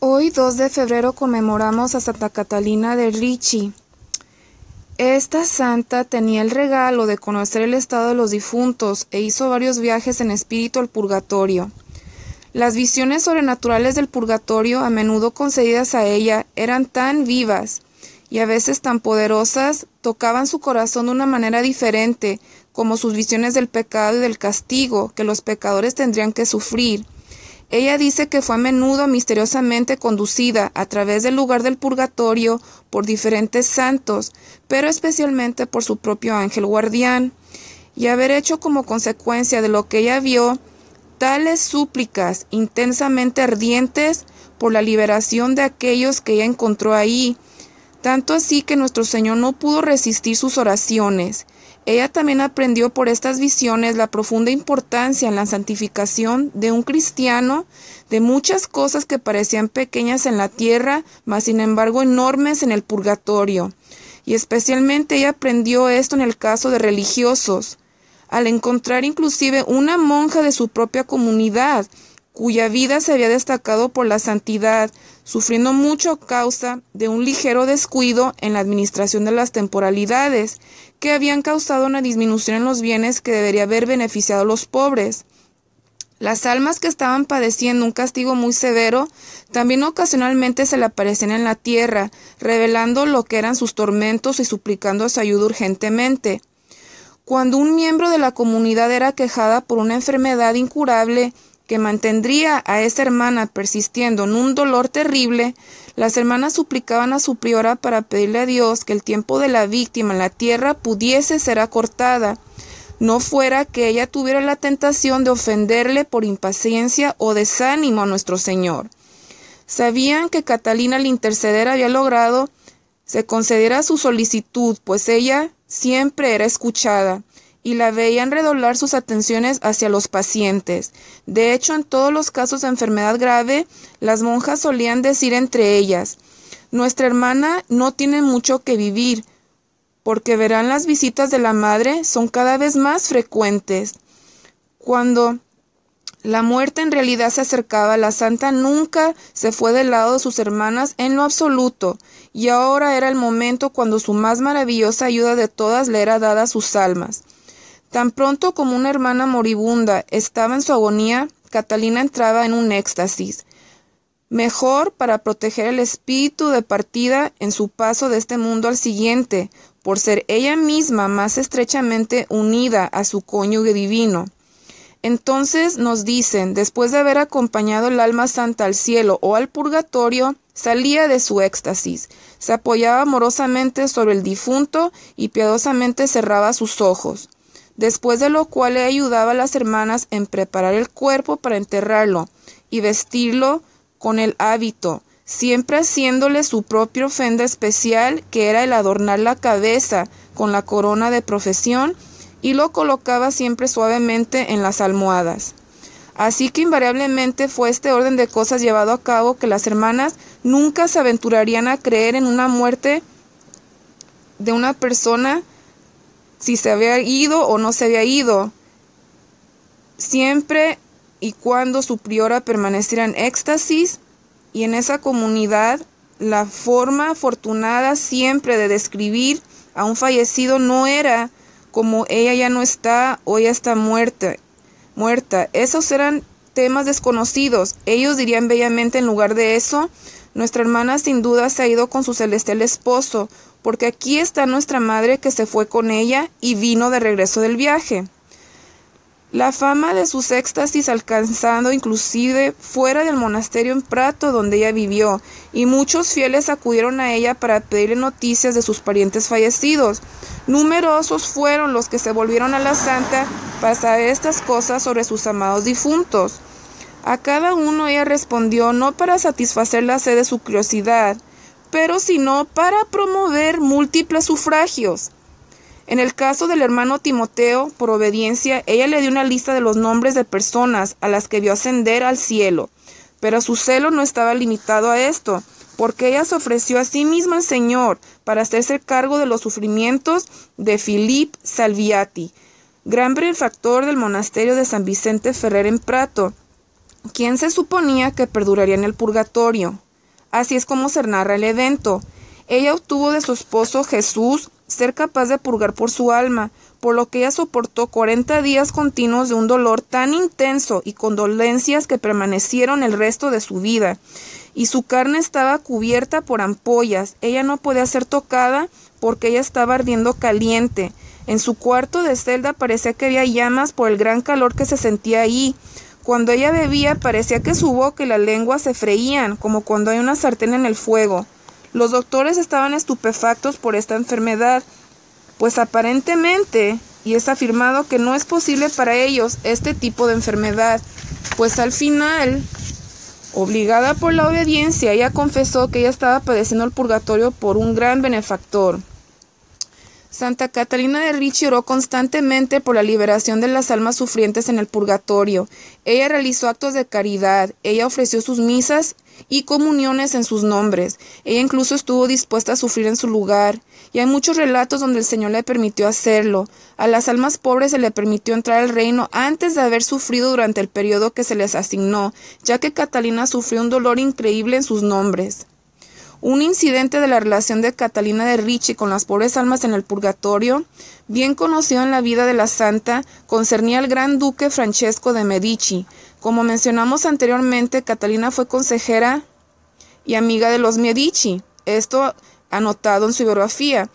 Hoy, 2 de febrero, conmemoramos a Santa Catalina de Ricci. Esta santa tenía el regalo de conocer el estado de los difuntos e hizo varios viajes en espíritu al purgatorio. Las visiones sobrenaturales del purgatorio, a menudo concedidas a ella, eran tan vivas y a veces tan poderosas, tocaban su corazón de una manera diferente, como sus visiones del pecado y del castigo que los pecadores tendrían que sufrir. Ella dice que fue a menudo misteriosamente conducida a través del lugar del purgatorio por diferentes santos, pero especialmente por su propio ángel guardián, y haber hecho como consecuencia de lo que ella vio tales súplicas intensamente ardientes por la liberación de aquellos que ella encontró ahí, tanto así que nuestro Señor no pudo resistir sus oraciones. Ella también aprendió por estas visiones la profunda importancia en la santificación de un cristiano, de muchas cosas que parecían pequeñas en la tierra, mas sin embargo enormes en el purgatorio. Y especialmente ella aprendió esto en el caso de religiosos, al encontrar inclusive una monja de su propia comunidad, cuya vida se había destacado por la santidad, sufriendo mucho a causa de un ligero descuido en la administración de las temporalidades, que habían causado una disminución en los bienes que debería haber beneficiado a los pobres. Las almas que estaban padeciendo un castigo muy severo también ocasionalmente se le aparecían en la tierra, revelando lo que eran sus tormentos y suplicando su ayuda urgentemente. Cuando un miembro de la comunidad era quejada por una enfermedad incurable que mantendría a esa hermana persistiendo en un dolor terrible, las hermanas suplicaban a su priora para pedirle a Dios que el tiempo de la víctima en la tierra pudiese ser acortada, no fuera que ella tuviera la tentación de ofenderle por impaciencia o desánimo a nuestro Señor. Sabían que Catalina al interceder había logrado se concediera su solicitud, pues ella siempre era escuchada, y la veían redoblar sus atenciones hacia los pacientes. De hecho, en todos los casos de enfermedad grave, las monjas solían decir entre ellas: nuestra hermana no tiene mucho que vivir, porque verán las visitas de la madre son cada vez más frecuentes. Cuando la muerte en realidad se acercaba, la santa nunca se fue del lado de sus hermanas en lo absoluto, y ahora era el momento cuando su más maravillosa ayuda de todas le era dada a sus almas. Tan pronto como una hermana moribunda estaba en su agonía, Catalina entraba en un éxtasis. Mejor para proteger el espíritu de partida en su paso de este mundo al siguiente, por ser ella misma más estrechamente unida a su cónyuge divino. Entonces nos dicen, después de haber acompañado el alma santa al cielo o al purgatorio, salía de su éxtasis, se apoyaba amorosamente sobre el difunto y piadosamente cerraba sus ojos, después de lo cual le ayudaba a las hermanas en preparar el cuerpo para enterrarlo y vestirlo con el hábito, siempre haciéndole su propia ofrenda especial, que era el adornar la cabeza con la corona de profesión, y lo colocaba siempre suavemente en las almohadas. Así que invariablemente fue este orden de cosas llevado a cabo que las hermanas nunca se aventurarían a creer en una muerte de una persona, si se había ido o no se había ido, siempre y cuando su priora permaneciera en éxtasis. Y en esa comunidad, la forma afortunada siempre de describir a un fallecido no era como ella ya no está o ella está muerta. Esos eran temas desconocidos. Ellos dirían bellamente en lugar de eso: nuestra hermana sin duda se ha ido con su celestial esposo, porque aquí está nuestra madre que se fue con ella y vino de regreso del viaje. La fama de sus éxtasis alcanzando inclusive fuera del monasterio en Prato donde ella vivió, y muchos fieles acudieron a ella para pedirle noticias de sus parientes fallecidos. Numerosos fueron los que se volvieron a la santa para saber estas cosas sobre sus amados difuntos. A cada uno ella respondió no para satisfacer la sed de su curiosidad, pero sino para promover múltiples sufragios. En el caso del hermano Timoteo, por obediencia, ella le dio una lista de los nombres de personas a las que vio ascender al cielo, pero su celo no estaba limitado a esto, porque ella se ofreció a sí misma al Señor para hacerse cargo de los sufrimientos de Philippe Salviati, gran benefactor del monasterio de San Vicente Ferrer en Prato, quien se suponía que perduraría en el purgatorio. Así es como se narra el evento. Ella obtuvo de su esposo Jesús ser capaz de purgar por su alma, por lo que ella soportó 40 días continuos de un dolor tan intenso y con dolencias que permanecieron el resto de su vida. Y su carne estaba cubierta por ampollas. Ella no podía ser tocada porque ella estaba ardiendo caliente. En su cuarto de celda parecía que había llamas por el gran calor que se sentía ahí. Cuando ella bebía parecía que su boca y la lengua se freían, como cuando hay una sartén en el fuego. Los doctores estaban estupefactos por esta enfermedad, pues aparentemente, y es afirmado que no es posible para ellos este tipo de enfermedad, pues al final, obligada por la obediencia, ella confesó que ella estaba padeciendo el purgatorio por un gran benefactor. Santa Catalina de Ricci oró constantemente por la liberación de las almas sufrientes en el purgatorio. Ella realizó actos de caridad, ella ofreció sus misas y comuniones en sus nombres. Ella incluso estuvo dispuesta a sufrir en su lugar, y hay muchos relatos donde el Señor le permitió hacerlo. A las almas pobres se le permitió entrar al reino antes de haber sufrido durante el periodo que se les asignó, ya que Catalina sufrió un dolor increíble en sus nombres. Un incidente de la relación de Catalina de Ricci con las pobres almas en el purgatorio, bien conocido en la vida de la santa, concernía al gran duque Francesco de Medici. Como mencionamos anteriormente, Catalina fue consejera y amiga de los Medici, esto anotado en su biografía,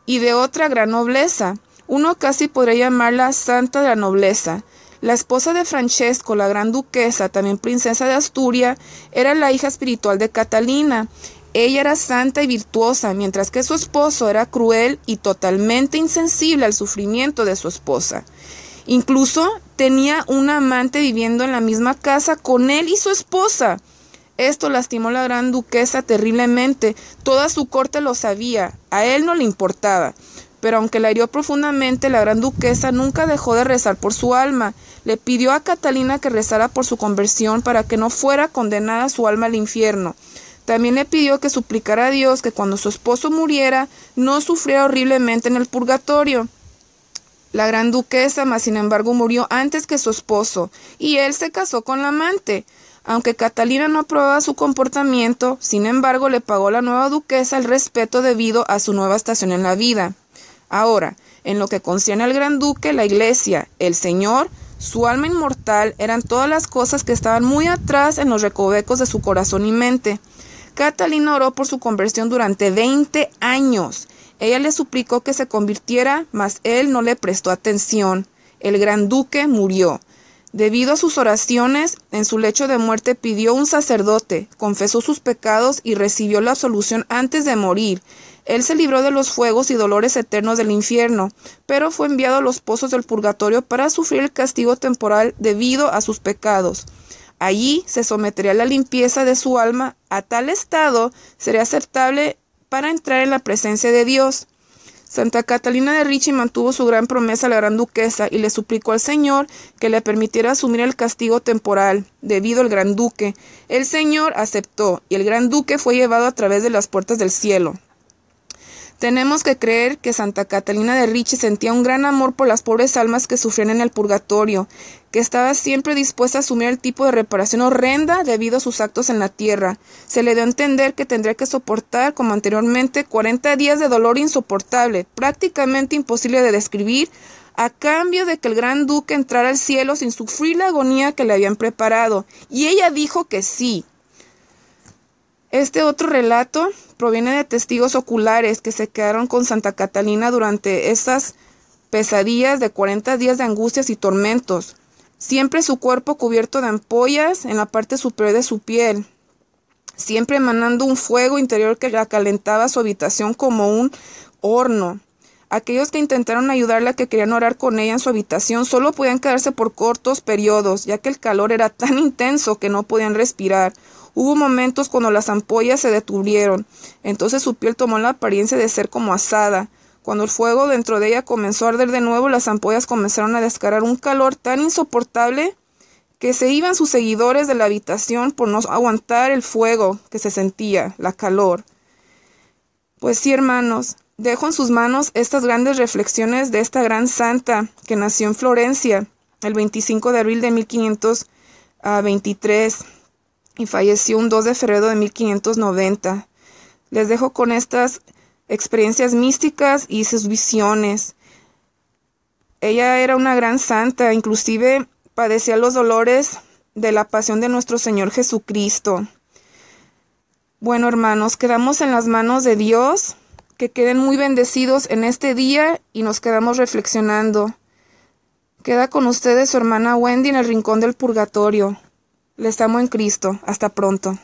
y de otra gran nobleza. Uno casi podría llamarla santa de la nobleza. La esposa de Francesco, la gran duquesa, también princesa de Asturias, era la hija espiritual de Catalina. Ella era santa y virtuosa, mientras que su esposo era cruel y totalmente insensible al sufrimiento de su esposa. Incluso tenía un amante viviendo en la misma casa con él y su esposa. Esto lastimó a la gran duquesa terriblemente. Toda su corte lo sabía, a él no le importaba. Pero aunque la hirió profundamente, la gran duquesa nunca dejó de rezar por su alma. Le pidió a Catalina que rezara por su conversión para que no fuera condenada su alma al infierno. También le pidió que suplicara a Dios que cuando su esposo muriera no sufriera horriblemente en el purgatorio. La gran duquesa, mas sin embargo, murió antes que su esposo, y él se casó con la amante. Aunque Catalina no aprobaba su comportamiento, sin embargo, le pagó a la nueva duquesa el respeto debido a su nueva estación en la vida. Ahora, en lo que concierne al gran duque, la iglesia, el Señor, su alma inmortal, eran todas las cosas que estaban muy atrás en los recovecos de su corazón y mente. Catalina oró por su conversión durante 20 años. Ella le suplicó que se convirtiera, mas él no le prestó atención. El gran duque murió. Debido a sus oraciones, en su lecho de muerte pidió un sacerdote, confesó sus pecados y recibió la absolución antes de morir. Él se libró de los fuegos y dolores eternos del infierno, pero fue enviado a los pozos del purgatorio para sufrir el castigo temporal debido a sus pecados. Allí se sometería a la limpieza de su alma, a tal estado sería aceptable para entrar en la presencia de Dios. Santa Catalina de Ricci mantuvo su gran promesa a la gran duquesa y le suplicó al Señor que le permitiera asumir el castigo temporal debido al gran duque. El Señor aceptó y el gran duque fue llevado a través de las puertas del cielo. Tenemos que creer que Santa Catalina de Ricci sentía un gran amor por las pobres almas que sufrían en el purgatorio, que estaba siempre dispuesta a asumir el tipo de reparación horrenda debido a sus actos en la tierra. Se le dio a entender que tendría que soportar, como anteriormente, 40 días de dolor insoportable, prácticamente imposible de describir, a cambio de que el gran duque entrara al cielo sin sufrir la agonía que le habían preparado. Y ella dijo que sí. Este otro relato proviene de testigos oculares que se quedaron con Santa Catalina durante esas pesadillas de 40 días de angustias y tormentos. Siempre su cuerpo cubierto de ampollas en la parte superior de su piel, siempre emanando un fuego interior que la calentaba su habitación como un horno. Aquellos que intentaron ayudarla, que querían orar con ella en su habitación, solo podían quedarse por cortos periodos, ya que el calor era tan intenso que no podían respirar. Hubo momentos cuando las ampollas se detuvieron, entonces su piel tomó la apariencia de ser como asada. Cuando el fuego dentro de ella comenzó a arder de nuevo, las ampollas comenzaron a descargar un calor tan insoportable que se iban sus seguidores de la habitación por no aguantar el fuego que se sentía, la calor. Pues sí, hermanos, dejo en sus manos estas grandes reflexiones de esta gran santa que nació en Florencia el 25 de abril de 1523. y falleció un 2 de febrero de 1590. Les dejo con estas experiencias místicas y sus visiones. Ella era una gran santa, inclusive padecía los dolores de la pasión de nuestro Señor Jesucristo. Bueno, hermanos, quedamos en las manos de Dios, que queden muy bendecidos en este día y nos quedamos reflexionando. Queda con ustedes su hermana Wendy en el rincón del purgatorio. Les amo en Cristo. Hasta pronto.